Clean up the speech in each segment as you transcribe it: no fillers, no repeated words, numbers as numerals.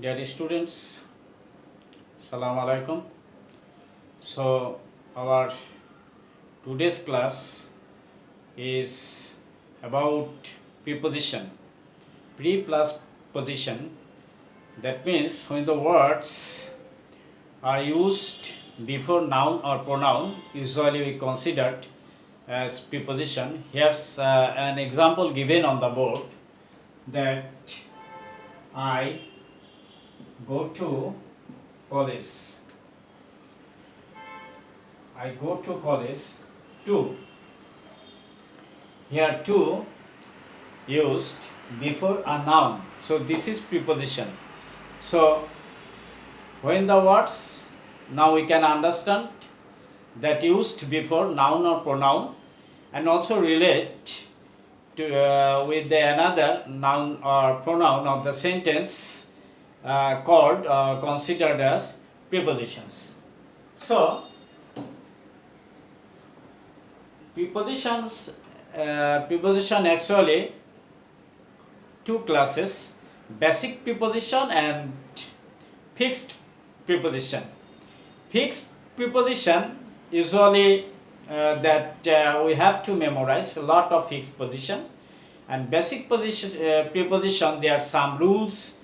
Dear students, Assalamu alaikum. So our today's class is about preposition. Pre plus position. That means when the words are used before noun or pronoun, usually we considered as preposition. Here's an example given on the board that I go to college. I go to college. To. Here to used before a noun. So this is preposition. So when the words, now we can understand that used before noun or pronoun and also relate to with another noun or pronoun of the sentence called considered as prepositions. So preposition actually two classes: basic preposition and fixed preposition. Fixed preposition usually that we have to memorize a lot of fixed position, and basic preposition there are some rules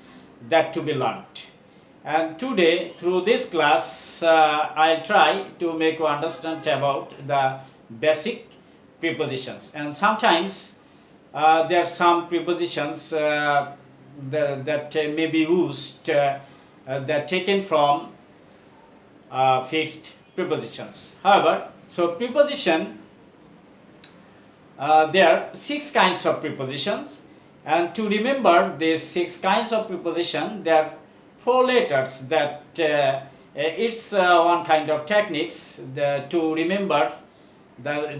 that to be learned. And today through this class I'll try to make you understand about the basic prepositions, and sometimes there are some prepositions that may be used that taken from fixed prepositions. However, so preposition, there are 6 kinds of prepositions, and to remember these 6 kinds of preposition, there are 4 letters that it's one kind of techniques to remember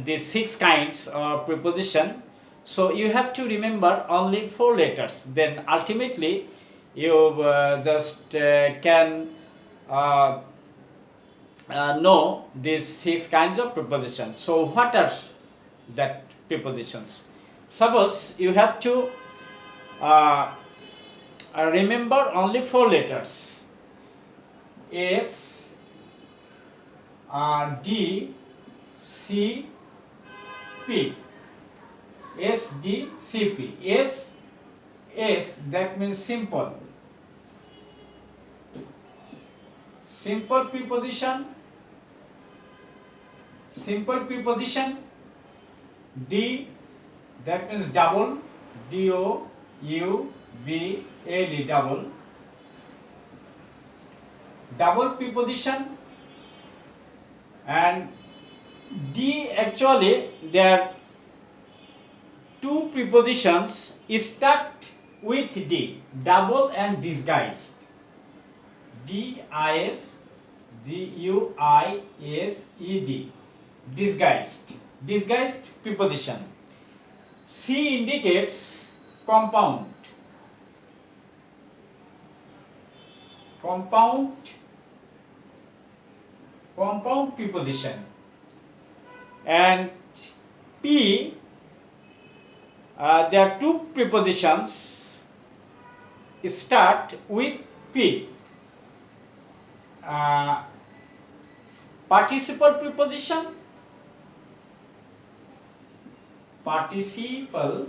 these 6 kinds of preposition. So you have to remember only 4 letters, then ultimately you just can know these 6 kinds of prepositions. So what are that prepositions? Suppose you have to remember only 4 letters: S, D, C, P. S, D, C, P. S, that means simple. Simple preposition. Simple preposition. D, that means double. D-O-U-B-L-E, double. Double preposition. And D, actually there are 2 prepositions start with D, double and disguised. D-I-S-G-U-I-S-E-D, disguised. Disguised preposition. C indicates compound. Compound preposition. And P, there are 2 prepositions start with P. Participle preposition. Participle,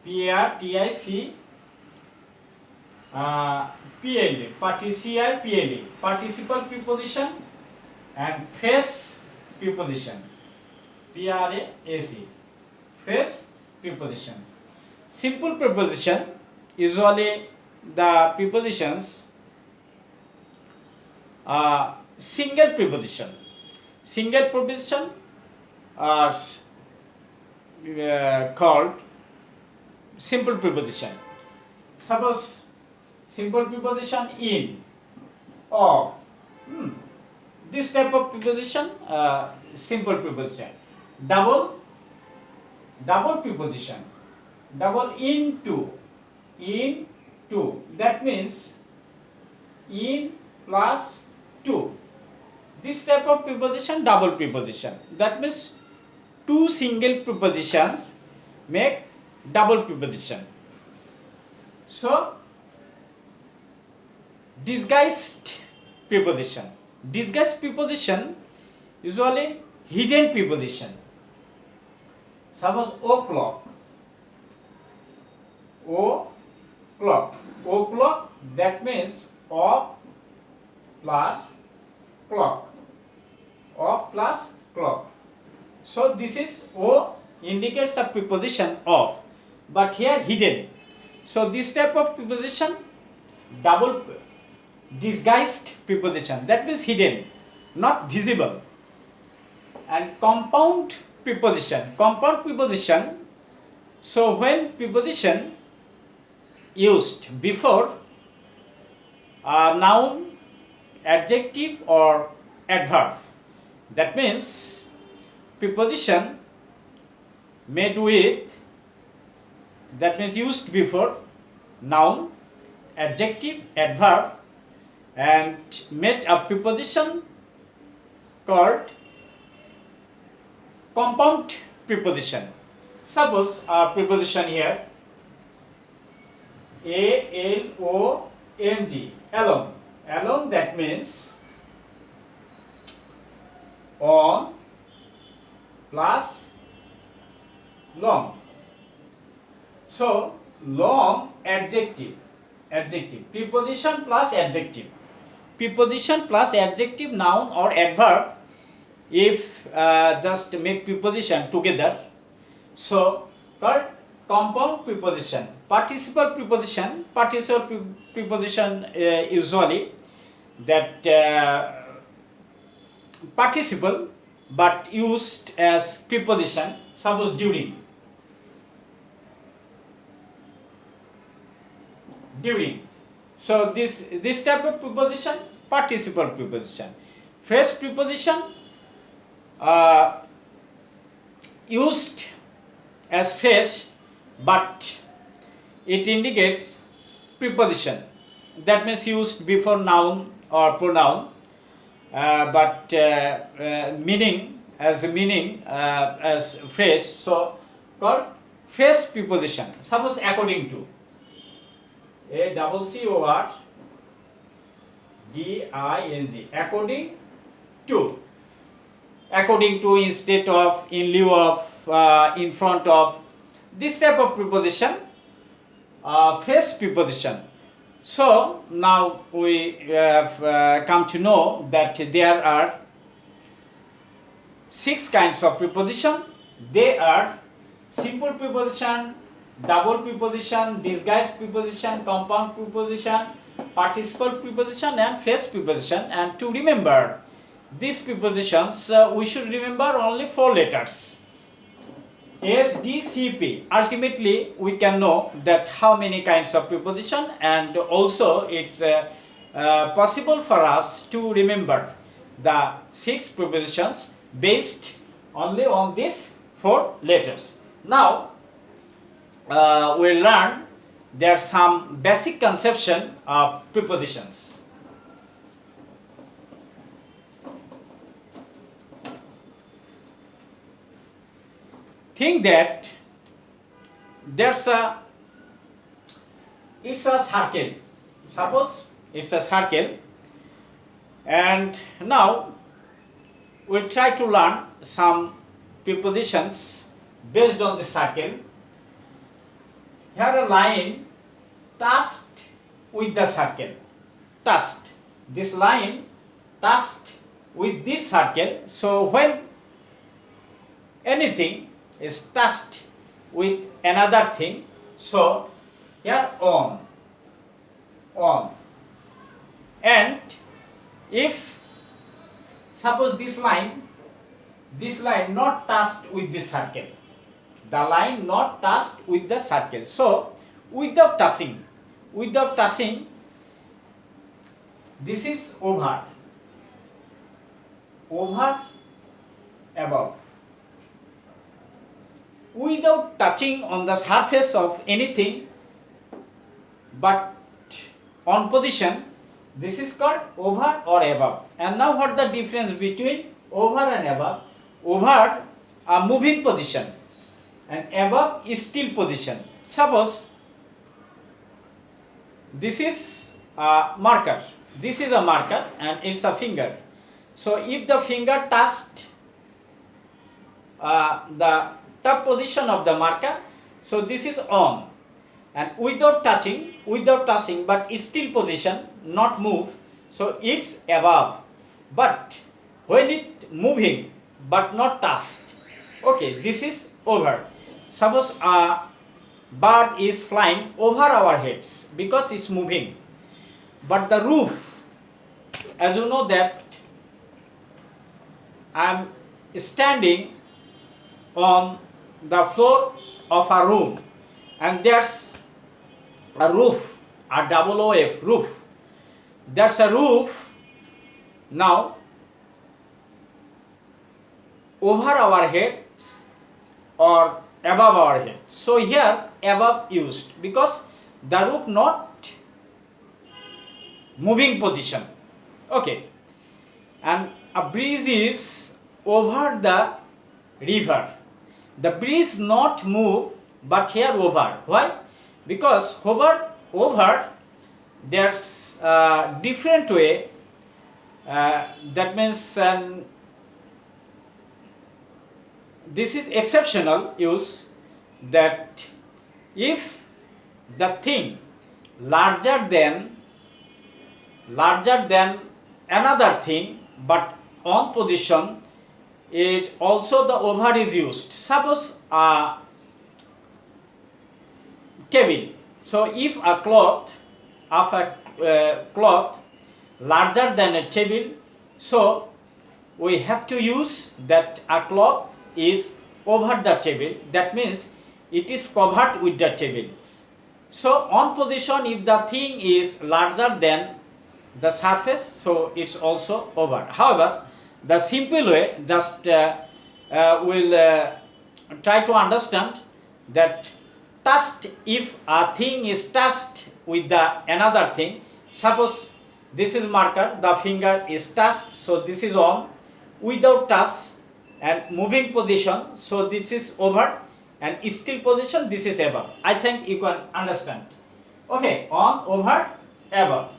P-A-R-T-I-C P-L-E, P-L-E, participle preposition. And phrase preposition, P-R-A-S-E, phrase preposition. Simple preposition, usually the prepositions single preposition. Single preposition are called simple preposition. Suppose simple preposition: in, of. This type of preposition, simple preposition. Double preposition. Double, into. That means in plus to. This type of preposition, double preposition. That means 2 single prepositions make double preposition. So disguised preposition. Disguised preposition usually hidden preposition. Suppose o'clock. O'clock. O'clock, that means o plus clock. O plus clock. So this is O indicates a preposition of, but here hidden. So this type of preposition double disguised preposition, that means hidden, not visible. And compound preposition. Compound preposition, so when preposition used before a noun, adjective or adverb, that means preposition made with, that means used before noun, adjective, adverb, and made a preposition called compound preposition. Suppose a preposition here along, along. Along, that means on plus long. So long, adjective, preposition plus adjective, preposition plus adjective, noun or adverb, if just make preposition together, so called compound preposition. Participle preposition, usually that participle but used as preposition. Suppose during. So this type of preposition, participle preposition. Phrase preposition used as phrase, but it indicates preposition, that means used before noun or pronoun, but meaning as phrase, so called phrase preposition. Suppose according to, according, according to, instead of, in lieu of, in front of, this type of preposition, phrase preposition. So now we have come to know that there are 6 kinds of preposition. They are simple preposition, double preposition, disguised preposition, compound preposition, participle preposition, and phrase preposition. And to remember these prepositions, we should remember only 4 letters. S, D, C, P. Ultimately, we can know that how many kinds of preposition, and also it's possible for us to remember the 6 prepositions based only on these 4 letters. Now, we'll learn there are some basic conception of prepositions. Think that it's a circle. Suppose it's a circle, and now we'll try to learn some prepositions based on the circle. Here a line touched with the circle. Touched. This line touched with this circle. So when anything is touched with another thing, so here on, and if suppose this line not touched with this circle, the line not touched with the circle, so without touching, this is over, above, without touching on the surface of anything but on position, this is called over or above. And now what the difference between over and above? Over a moving position and above is still position. Suppose this is marker. This is a marker and it's a finger. So if the finger touched the top position of the marker, so this is on, and without touching but still position, not move, so it's above. But when it moving but not touched, okay, this is over. Suppose a bird is flying over our heads because it's moving, but the roof, as you know that I am standing on the floor of a room and there's a roof, a double OF roof. There's a roof now over our heads or above our head. So here above used because the roof not moving position. Okay, and a bridge is over the river. The bridge not move but here over. Why? Because over there's a different way. That means this is exceptional use, that if the thing larger than another thing but on position, it also the over is used. Suppose a table. So if a cloth larger than a table, so we have to use that a cloth is over the table. That means it is covered with the table. So on position, if the thing is larger than the surface, so it's also over. However, the simple way, just we'll try to understand that touched, if a thing is touched with the another thing, suppose this is marker, the finger is touched, so this is on, without touch and moving position, so this is over, and still position, this is above. I think you can understand. Okay, on, over, above.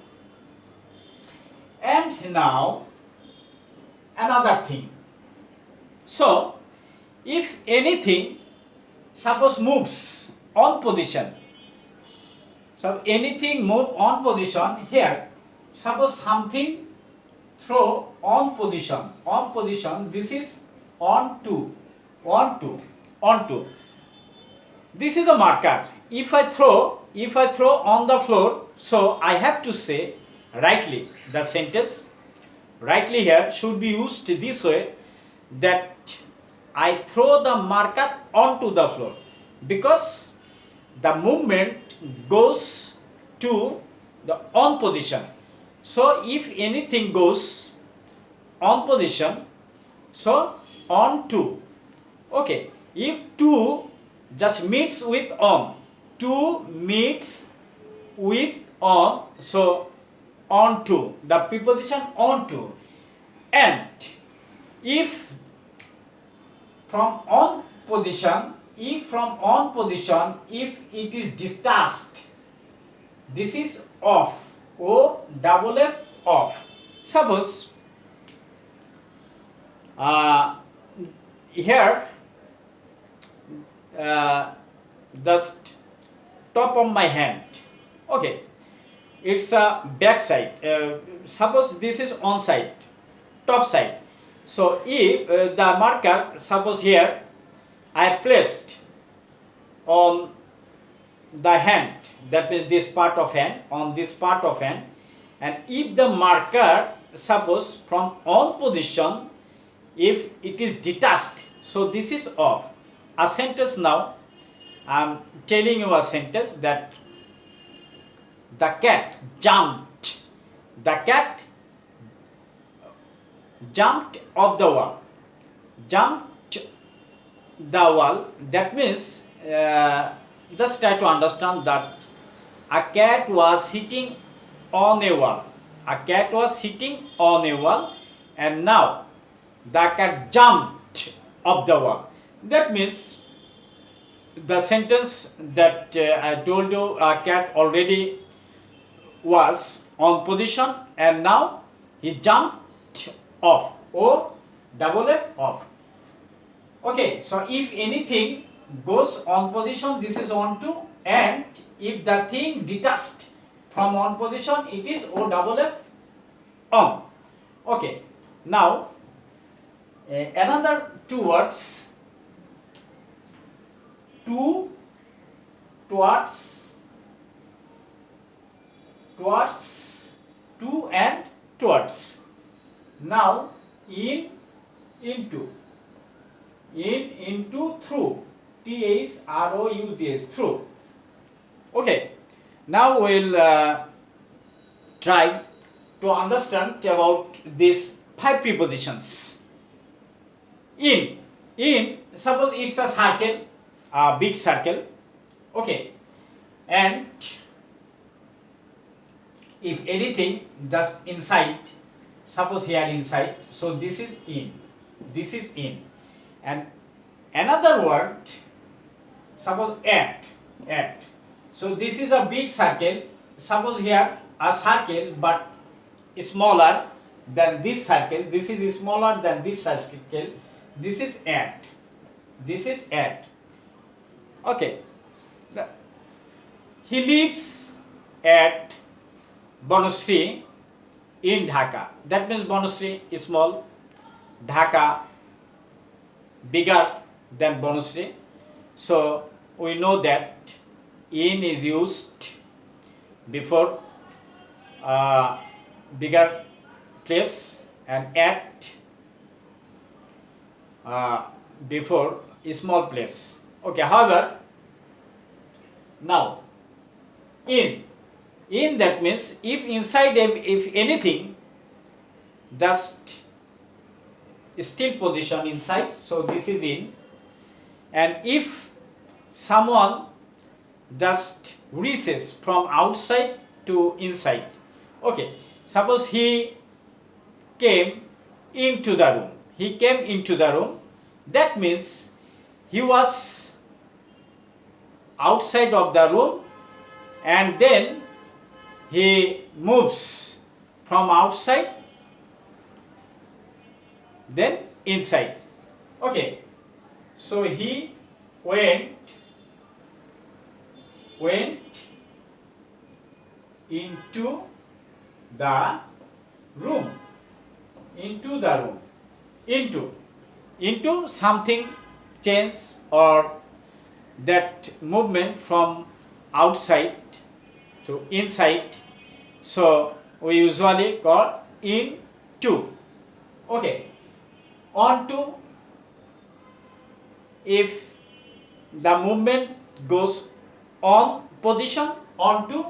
And now another thing. So if anything suppose moves on position, so anything move on position, here suppose something throw on position, this is on to, this is a marker. If I throw on the floor, so I have to say rightly, the sentence rightly here should be used this way, that I throw the marker onto the floor, because the movement goes to the on position. So if anything goes on position, so on to. Okay, if to just meets with on, to meets with on, so on to, the preposition on to. And if from on position, if it is detached, this is off, O double F, off. Suppose here just top of my hand, okay, it's a back side. Suppose this is on side, top side. So if the marker, suppose here I placed on the hand, that is this part of hand, on this part of hand, and if the marker suppose from on position, if it is detached, so this is off. A sentence now, I am telling you a sentence, that the cat jumped. The cat jumped off the wall. Jumped the wall. That means, just try to understand that a cat was sitting on a wall. A cat was sitting on a wall, and now the cat jumped off the wall. That means the sentence that I told you, a cat already was on position and now he jumped off. O double F off. Okay, so if anything goes on position, this is on to, and if the thing detached from on position, it is O double F on. Okay, now another two words, to, towards, to and towards. Now in, into, through, T-H-R-O-U-G-H, through. Okay, now we'll try to understand about these 5 prepositions. In, suppose it's a circle, a big circle. Okay, and if anything just inside, suppose here inside, so this is in, and another word, suppose at, so this is a big circle, suppose here a circle but smaller than this circle, this is smaller than this circle, this is at. Okay, he lives at Bonusri in Dhaka. That means Bonusri is small, Dhaka bigger than Bonusri. So we know that in is used before bigger place and at before small place. Okay, however, now in that means if inside, if anything just still position inside, so this is in, and if someone just reaches from outside to inside, okay, suppose he came into the room, that means he was outside of the room and then he moves from outside then inside. Okay, so he went into the room, into something change or that movement from outside to inside, so we usually call into. Okay, onto, if the movement goes on position, onto,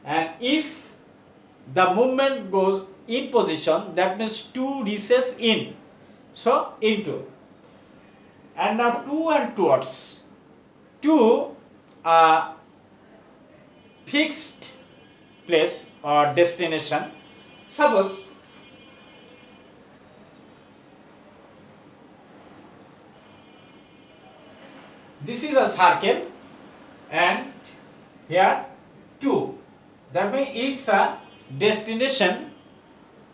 and if the movement goes in position, that means to reaches in, so into. And now to and towards. To a fixed place or destination. Suppose this is a circle and here to, that means it's a destination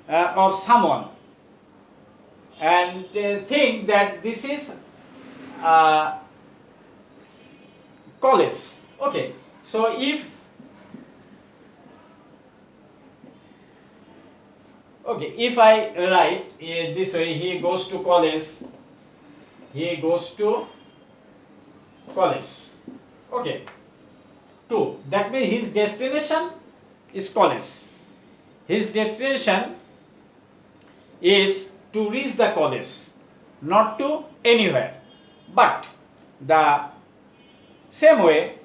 of someone, and think that this is college. Okay, so if I write this way, he goes to college, okay, to, that means his destination is college, his destination is to reach the college, not to anywhere. But the same way,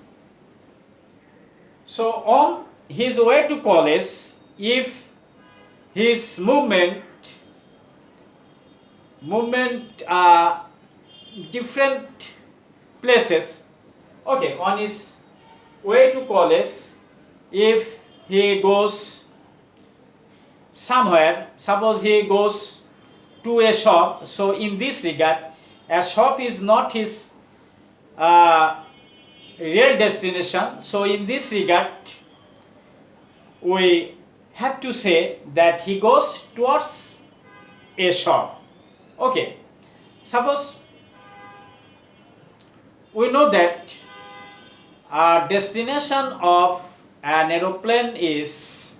so on his way to college, if his movement different places, okay, on his way to college, if he goes somewhere, suppose he goes to a shop, so in this regard a shop is not his real destination, so in this regard we have to say that he goes towards a shop. Okay, suppose we know that our destination of an aeroplane is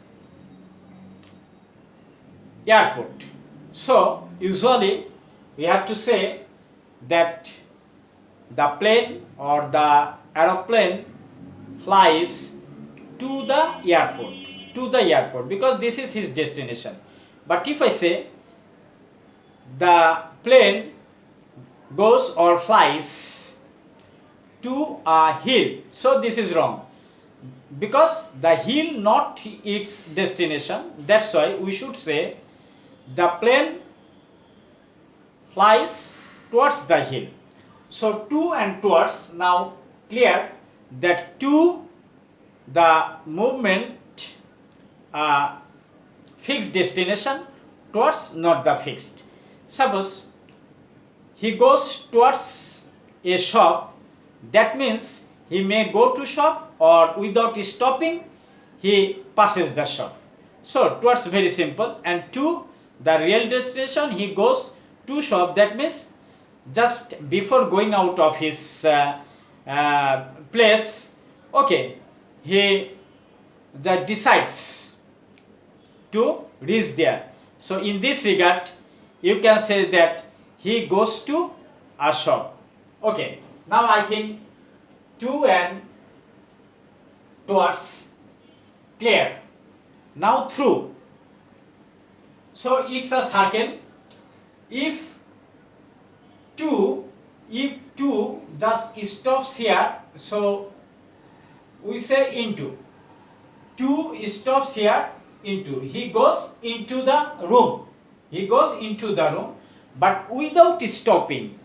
airport. So usually we have to say that the plane or the aeroplane flies to the airport because this is his destination. But if I say the plane goes or flies to a hill, so this is wrong because the hill not its destination. That's why we should say the plane flies towards the hill. So to and towards, now clear that to the movement fixed destination, towards not the fixed. Suppose he goes towards a shop, that means he may go to shop or without stopping he passes the shop. So towards very simple, and to the real destination he goes to shop, that means just before going out of his place, okay, he just decides to reach there. So in this regard you can say that he goes to a shop. Okay, now I think to and towards clear. Now through, so it's a circle. If two just stops here, so we say into. Two stops here, into. He goes into the room. But without stopping.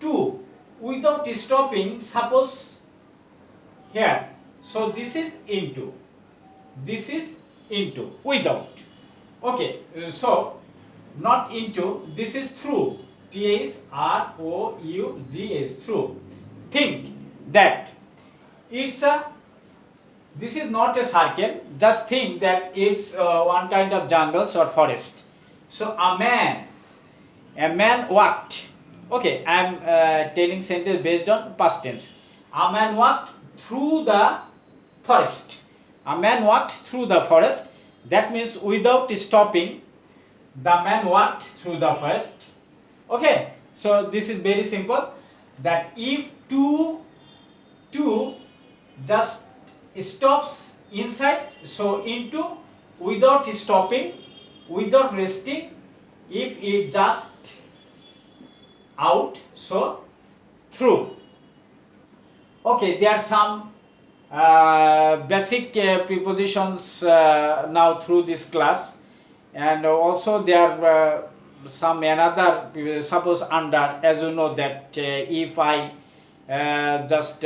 Two without stopping, suppose here. So this is into. Without. Okay, so not into, this is through. T-H-R-O-U-G-H, through. Think that it's a, this is not a circle, just think that it's one kind of jungles or forest. So a man walked. Okay, I am telling sentence based on past tense. A man walked through the forest. That means without stopping, the man walked through the forest. Okay, so this is very simple, that if two just stops inside, so into, without stopping, without resting, if it just out, so through. Okay, there are some basic prepositions now through this class, and also there are some another, suppose under, as you know that if I just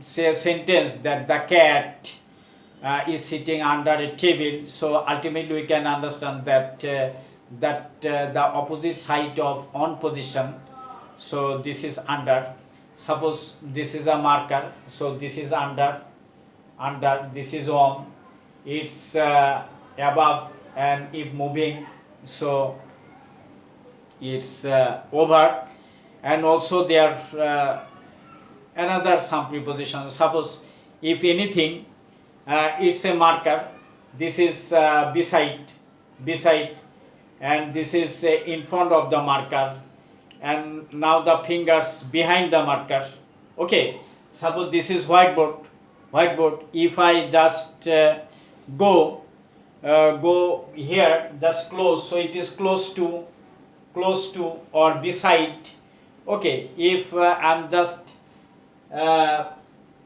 say a sentence that the cat is sitting under a table, so ultimately we can understand that the opposite side of on position, so this is under. Suppose this is a marker, so this is under, this is on, it's above, and if moving, so it's over. And also there are another some prepositions. Suppose if anything, it's a marker, this is beside, and this is in front of the marker, and now the fingers behind the marker. Okay, suppose this is whiteboard. If I just go here, just close, so it is close to or beside. Okay, if I'm just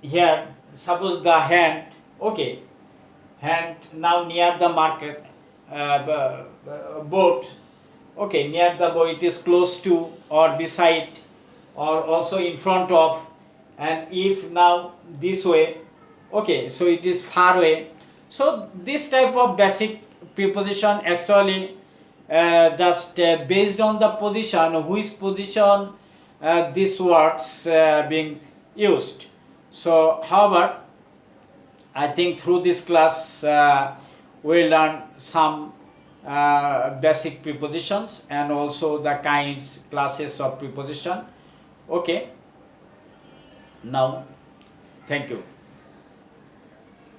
here, suppose the hand, okay, hand now near the marker, board. Okay, near the board, it is close to or beside or also in front of. And if now this way, okay, so it is far away. So this type of basic preposition actually just based on the position, which position these words being used. So however, I think through this class we learn some basic prepositions and also the kinds, classes of preposition. Okay, now thank you.